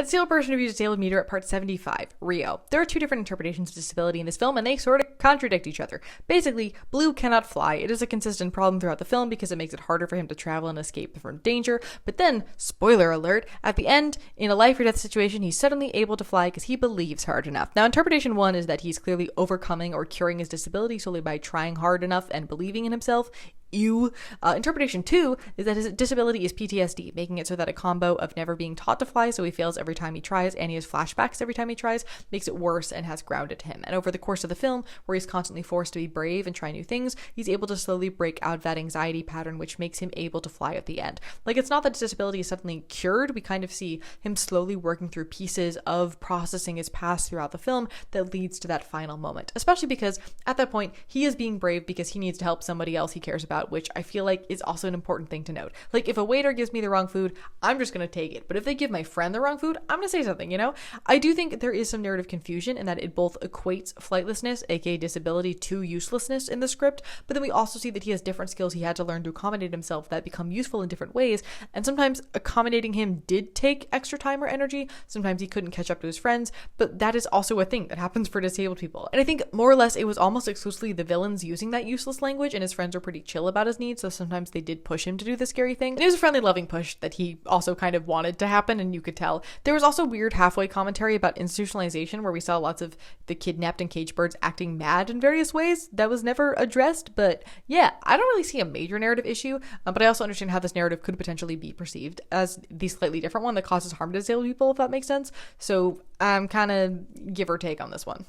A disabled person who views a disabled meter at part 75, Rio. There are two different interpretations of disability in this film, and they sort of contradict each other. Basically, Blue cannot fly. It is a consistent problem throughout the film because it makes it harder for him to travel and escape from danger. But then, spoiler alert, at the end, in a life or death situation, he's suddenly able to fly because he believes hard enough. Now, interpretation one is that he's clearly overcoming or curing his disability solely by trying hard enough and believing in himself. Interpretation 2 is that his disability is PTSD, making it so that a combo of never being taught to fly, so he fails every time he tries, and he has flashbacks every time he tries, makes it worse and has grounded him. And over the course of the film, where he's constantly forced to be brave and try new things, he's able to slowly break out of that anxiety pattern, which makes him able to fly at the end. Like, it's not that his disability is suddenly cured, we kind of see him slowly working through pieces of processing his past throughout the film that leads to that final moment, especially because at that point, he is being brave because he needs to help somebody else he cares about, which I feel like is also an important thing to note. Like, if a waiter gives me the wrong food, I'm just going to take it. But if they give my friend the wrong food, I'm going to say something, you know? I do think there is some narrative confusion in that it both equates flightlessness, aka disability, to uselessness in the script, but then we also see that he has different skills he had to learn to accommodate himself that become useful in different ways, and sometimes accommodating him did take extra time or energy, sometimes he couldn't catch up to his friends, but that is also a thing that happens for disabled people. And I think more or less it was almost exclusively the villains using that useless language, and his friends were pretty chill about his needs, so sometimes they did push him to do the scary thing. And it was a friendly, loving push that he also kind of wanted to happen, and you could tell. There was also weird halfway commentary about institutionalization, where we saw lots of the kidnapped and caged birds acting mad in various ways. That was never addressed, but yeah, I don't really see a major narrative issue, but I also understand how this narrative could potentially be perceived as the slightly different one that causes harm to disabled people, if that makes sense. So I'm kind of give or take on this one.